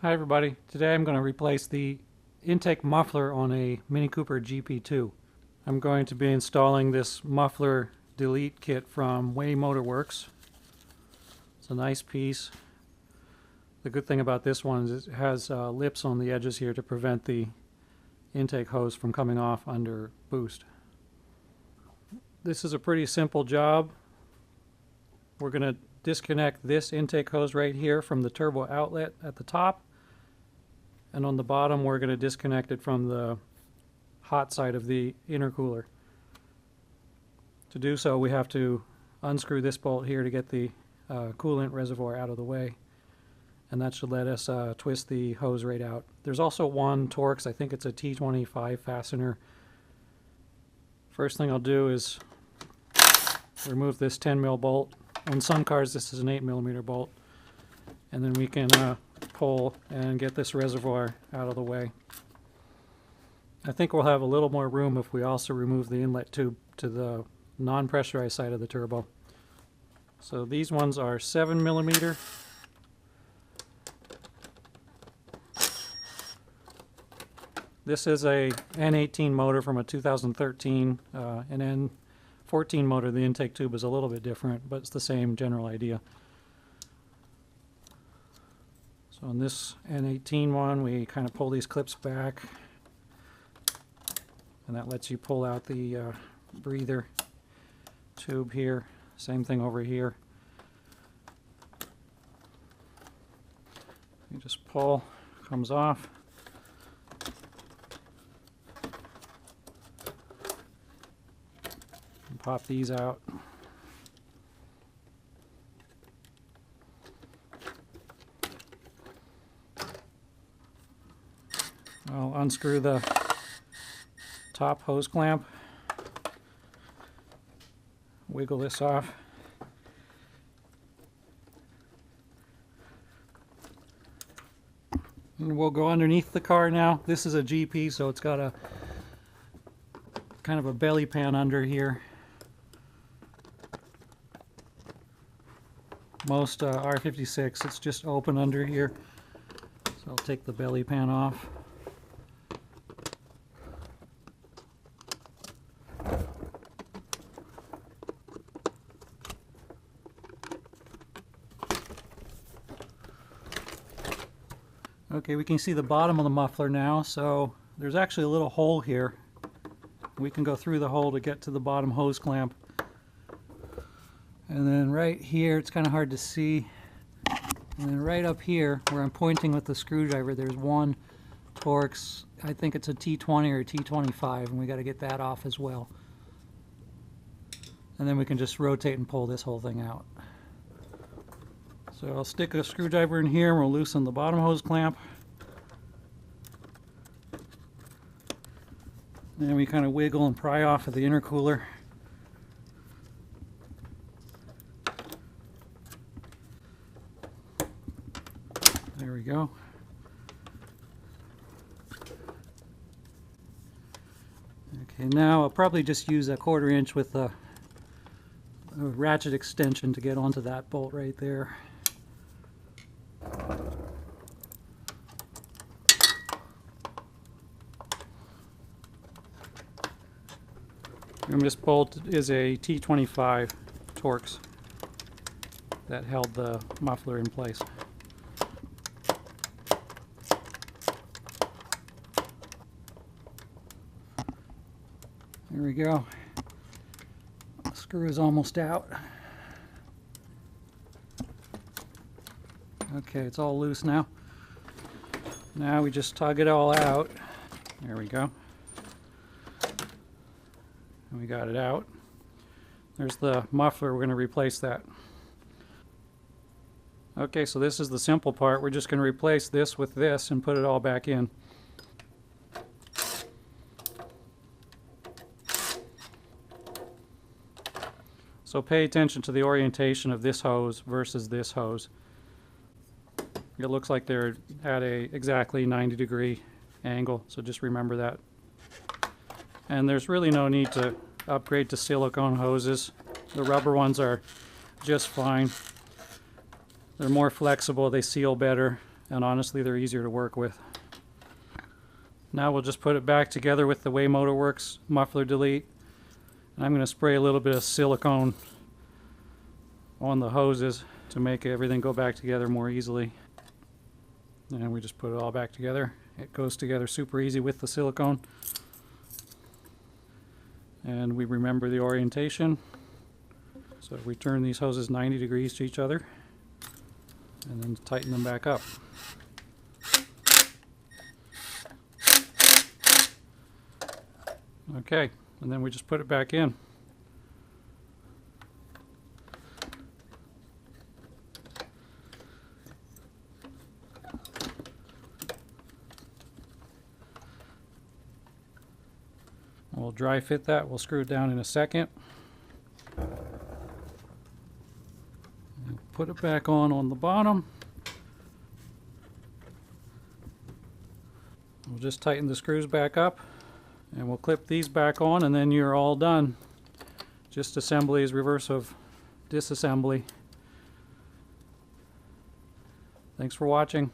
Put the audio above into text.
Hi everybody, today I'm going to replace the intake muffler on a Mini Cooper GP2. I'm going to be installing this muffler delete kit from Motor Works. It's a nice piece. The good thing about this one is it has lips on the edges here to prevent the intake hose from coming off under boost. This is a pretty simple job. We're going to disconnect this intake hose right here from the turbo outlet at the top. And on the bottom, we're going to disconnect it from the hot side of the intercooler. To do so, we have to unscrew this bolt here to get the coolant reservoir out of the way. And that should let us twist the hose right out. There's also one Torx, I think it's a T25 fastener. First thing I'll do is remove this 10mm bolt. On some cars, this is an 8mm bolt. And then we can pull and get this reservoir out of the way. I think we'll have a little more room if we also remove the inlet tube to the non-pressurized side of the turbo. So these ones are 7mm. This is a N18 motor from a 2013, an N14 motor. The intake tube is a little bit different, but it's the same general idea. So on this N18 one, we kind of pull these clips back, and that lets you pull out the breather tube here. Same thing over here. You just pull, comes off. And pop these out. I'll unscrew the top hose clamp, wiggle this off, and we'll go underneath the car now. This is a GP, so it's got a kind of a belly pan under here. Most R56, it's just open under here, so I'll take the belly pan off. Okay, we can see the bottom of the muffler now, so there's actually a little hole here. We can go through the hole to get to the bottom hose clamp. And then right here, it's kind of hard to see. And then right up here, where I'm pointing with the screwdriver, there's one Torx. I think it's a T20 or a T25, and we got to get that off as well. And then we can just rotate and pull this whole thing out. So I'll stick a screwdriver in here and we'll loosen the bottom hose clamp. And then we kind of wiggle and pry off of the intercooler. There we go. Okay, now I'll probably just use a 1/4 inch with a ratchet extension to get onto that bolt right there. And this bolt is a T25 Torx that held the muffler in place. There we go. The screw is almost out. Okay, it's all loose now. Now we just tug it all out. There we go. And we got it out. There's the muffler. We're going to replace that. Okay, so this is the simple part. We're just going to replace this with this and put it all back in. So pay attention to the orientation of this hose versus this hose. It looks like they're at a exactly 90-degree angle, so just remember that. And there's really no need to upgrade to silicone hoses. The rubber ones are just fine. They're more flexible, they seal better, and honestly they're easier to work with. Now we'll just put it back together with the Motor Works muffler delete. And I'm going to spray a little bit of silicone on the hoses to make everything go back together more easily. And we just put it all back together. It goes together super easy with the silicone. And we remember the orientation. So we turn these hoses 90 degrees to each other and then tighten them back up. Okay, and then we just put it back in. We'll dry fit that. We'll screw it down in a second. And put it back on the bottom. We'll just tighten the screws back up and we'll clip these back on, and then you're all done. Just assembly is reverse of disassembly. Thanks for watching.